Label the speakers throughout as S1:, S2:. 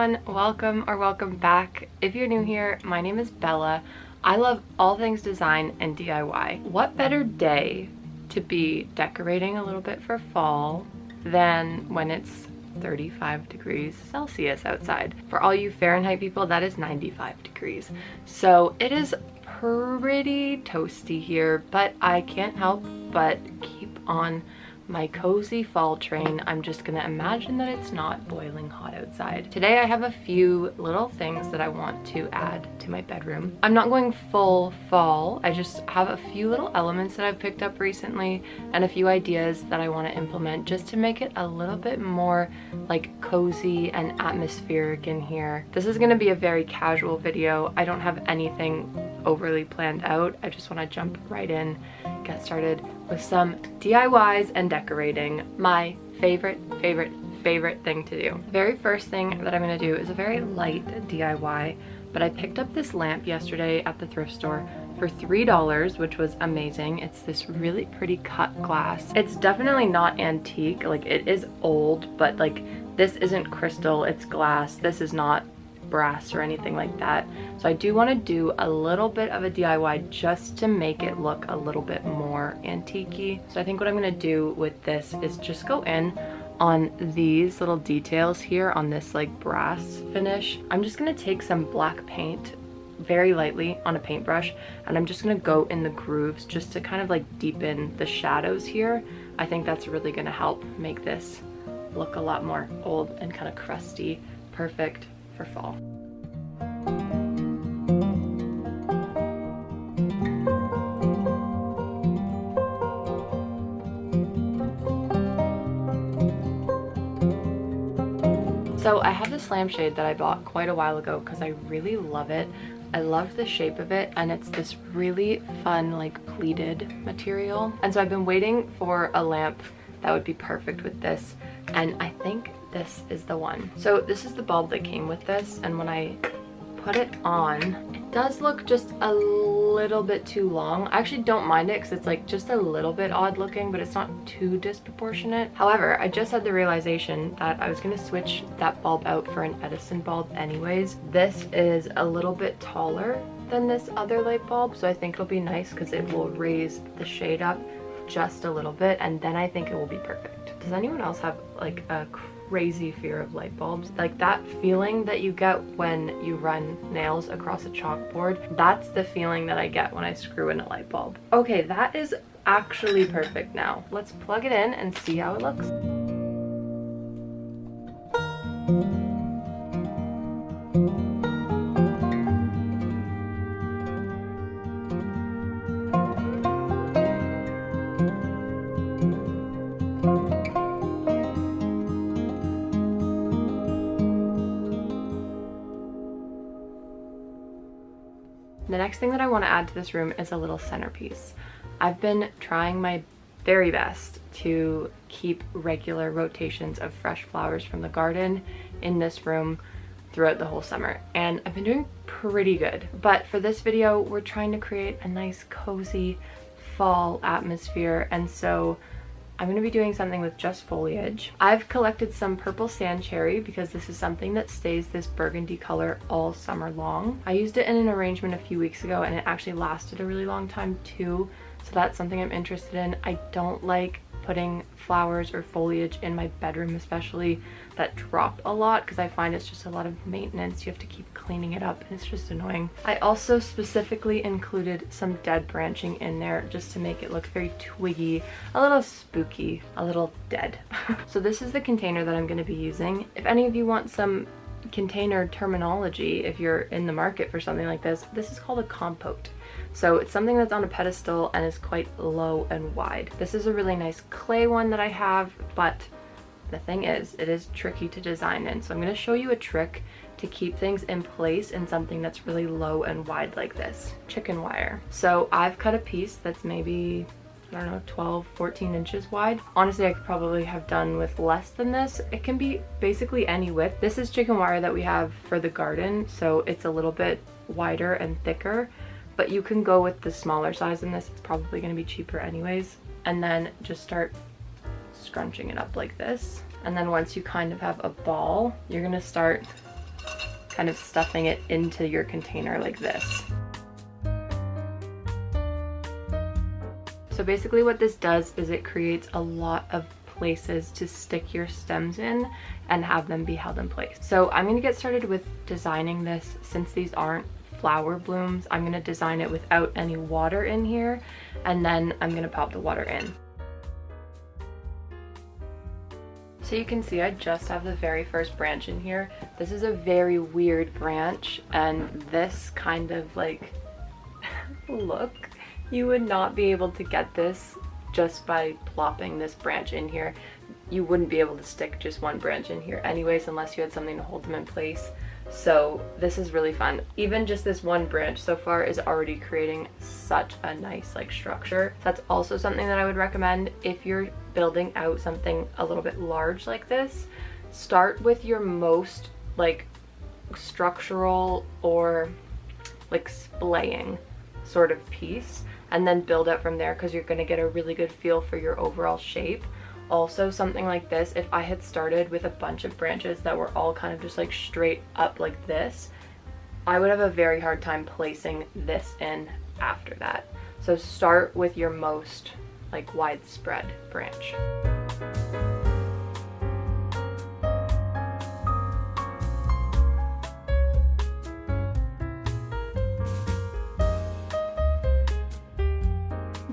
S1: everyone, welcome or welcome back. If you're new here, my name is Bella. I love all things design and DIY. What better day to be decorating a little bit for fall than when it's 35 degrees Celsius outside. For all you Fahrenheit people, that is 95 degrees. So it is pretty toasty here, but I can't help but keep on my cozy fall train. I'm just gonna imagine that it's not boiling hot outside. Today I have a few little things that I want to add to my bedroom. I'm not going full fall. I just have a few little elements that I've picked up recently and a few ideas that I want to implement just to make it a little bit more like cozy and atmospheric in here. This is gonna be a very casual video. I don't have anything overly planned out. I just want to jump right in, get started with some DIYs and decorating. My favorite thing to do. The very first thing that I'm going to do is a very light DIY, but I picked up this lamp yesterday at the thrift store for $3, which was amazing. It's this really pretty cut glass. It's definitely not antique, like it is old, but like this isn't crystal, it's glass. This is not brass or anything like that. So I do want to do a little bit of a DIY just to make it look a little bit more antique-y. So I think what I'm going to do with this is just go in on these little details here on this like brass finish. I'm just going to take some black paint very lightly on a paintbrush and I'm just going to go in the grooves just to kind of like deepen the shadows here. I think that's really going to help make this look a lot more old and kind of crusty. Perfect for fall. So I have this lampshade that I bought quite a while ago because I really love it. I love the shape of it and it's this really fun like pleated material. And so I've been waiting for a lamp that would be perfect with this, and I think this is the one. So this is the bulb that came with this, and when I put it on, it does look just a little bit too long. I actually don't mind it because it's like just a little bit odd looking, but it's not too disproportionate. However, I just had the realization that I was going to switch that bulb out for an Edison bulb anyways. This is a little bit taller than this other light bulb, so I think it'll be nice because it will raise the shade up just a little bit, and then I think it will be perfect. Does anyone else have like a crazy fear of light bulbs? Like that feeling that you get when you run nails across a chalkboard, that's the feeling that I get when I screw in a light bulb. Okay, that is actually perfect now. Let's plug it in and see how it looks. The next thing that I want to add to this room is a little centerpiece. I've been trying my very best to keep regular rotations of fresh flowers from the garden in this room throughout the whole summer, and I've been doing pretty good. But for this video, we're trying to create a nice cozy fall atmosphere, and so I'm going to be doing something with just foliage. I've collected some purple sand cherry because this is something that stays this burgundy color all summer long. I used it in an arrangement a few weeks ago and it actually lasted a really long time too, so that's something I'm interested in. I don't like putting flowers or foliage in my bedroom, especially that drop a lot, because I find it's just a lot of maintenance. You have to keep cleaning it up and it's just annoying. I also specifically included some dead branching in there just to make it look very twiggy, a little spooky, a little dead. So this is the container that I'm going to be using. If any of you want some container terminology, if you're in the market for something like this is called a compote. So it's something that's on a pedestal and is quite low and wide. This is a really nice clay one that I have, but the thing is, it is tricky to design in. So I'm going to show you a trick to keep things in place in something that's really low and wide like this. Chicken wire. So I've cut a piece that's maybe, I don't know, 12, 14 inches wide. Honestly, I could probably have done with less than this. It can be basically any width. This is chicken wire that we have for the garden, so it's a little bit wider and thicker, but you can go with the smaller size than this. It's probably going to be cheaper anyways. And then just start scrunching it up like this. And then once you kind of have a ball, you're going to start kind of stuffing it into your container like this. So basically what this does is it creates a lot of places to stick your stems in and have them be held in place. So I'm gonna get started with designing this. Since these aren't flower blooms, I'm gonna design it without any water in here, and then I'm gonna pop the water in. So you can see I just have the very first branch in here. This is a very weird branch, and this kind of like look, you would not be able to get this just by plopping this branch in here. You wouldn't be able to stick just one branch in here anyways unless you had something to hold them in place. So this is really fun. Even just this one branch so far is already creating such a nice like structure. That's also something that I would recommend if you're building out something a little bit large like this. Start with your most like structural or like splaying sort of piece, and then build up from there, because you're going to get a really good feel for your overall shape. Also, something like this, if I had started with a bunch of branches that were all kind of just like straight up like this, I would have a very hard time placing this in after that. So start with your most like widespread branch.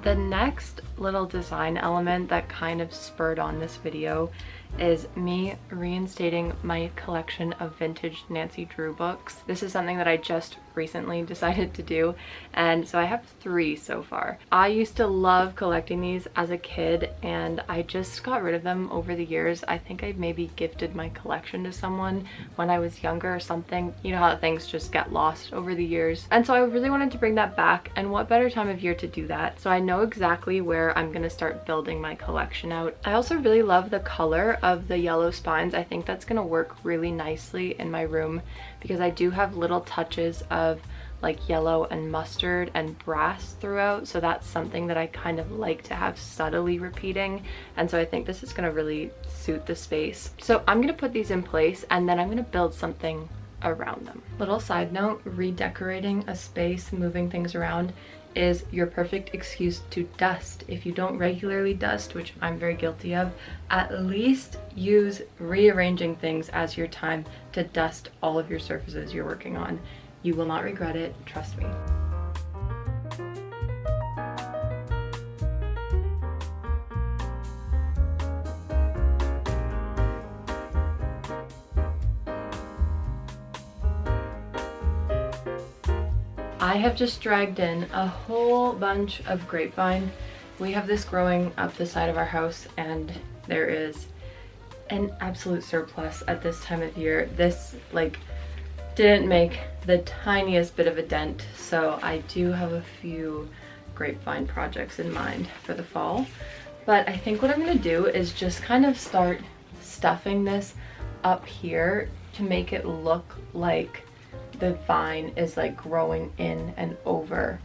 S1: The next little design element that kind of spurred on this video is me reinstating my collection of vintage Nancy Drew books. This is something that I just recently decided to do, and so I have 3 so far. I used to love collecting these as a kid, and I just got rid of them over the years. I think I maybe gifted my collection to someone when I was younger or something. You know how things just get lost over the years. And so I really wanted to bring that back, and what better time of year to do that? So I know exactly where I'm gonna start building my collection out. I also really love the color of the yellow spines. I think that's gonna work really nicely in my room because I do have little touches of like yellow and mustard and brass throughout, so that's something that I kind of like to have subtly repeating, and so I think this is gonna really suit the space. So I'm gonna put these in place and then I'm gonna build something around them. Little side note, redecorating a space, moving things around is your perfect excuse to dust. If you don't regularly dust, which I'm very guilty of, at least use rearranging things as your time to dust all of your surfaces you're working on. You will not regret it, trust me. I have just dragged in a whole bunch of grapevine. We have this growing up the side of our house, and there is an absolute surplus at this time of year. This like didn't make the tiniest bit of a dent, so I do have a few grapevine projects in mind for the fall. But I think what I'm gonna do is just kind of start stuffing this up here to make it look like the vine is like growing in and over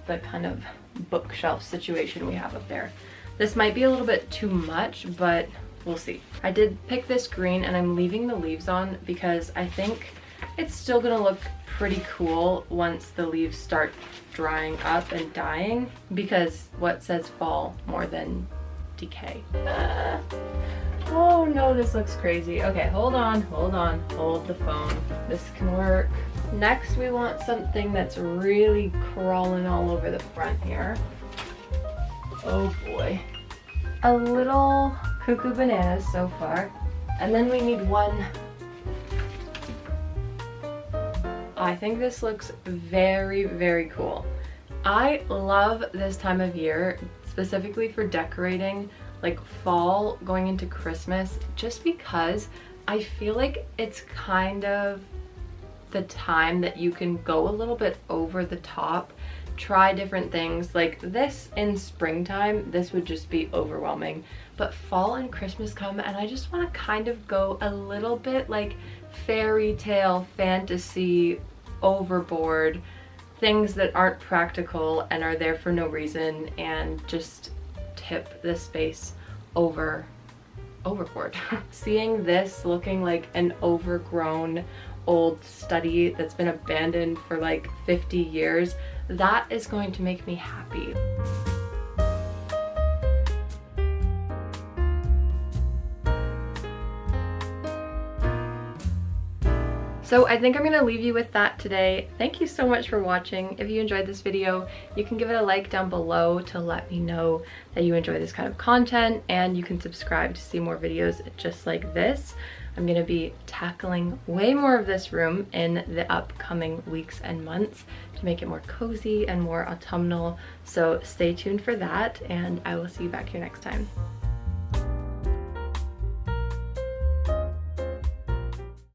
S1: the kind of bookshelf situation we have up there. This might be a little bit too much, but we'll see. I did pick this green and I'm leaving the leaves on because I think it's still gonna look pretty cool once the leaves start drying up and dying, because what says fall more than decay? Oh no, this looks crazy. Okay, hold on, hold the phone. This can work. Next, we want something that's really crawling all over the front here. Oh boy. A little cuckoo bananas so far. And then we need one. I think this looks very, very cool. I love this time of year, specifically for decorating, like fall going into Christmas, just because I feel like it's kind of the time that you can go a little bit over the top, try different things. Like this in springtime, this would just be overwhelming, but fall and Christmas come and I just want to kind of go a little bit like fairy tale, fantasy, overboard, things that aren't practical and are there for no reason, and just tip the space overboard. Seeing this looking like an overgrown, old study that's been abandoned for like 50 years. That is going to make me happy. So I think I'm gonna leave you with that today. Thank you so much for watching. If you enjoyed this video, you can give it a like down below to let me know that you enjoy this kind of content, and you can subscribe to see more videos just like this. I'm gonna be tackling way more of this room in the upcoming weeks and months to make it more cozy and more autumnal. So stay tuned for that, and I will see you back here next time.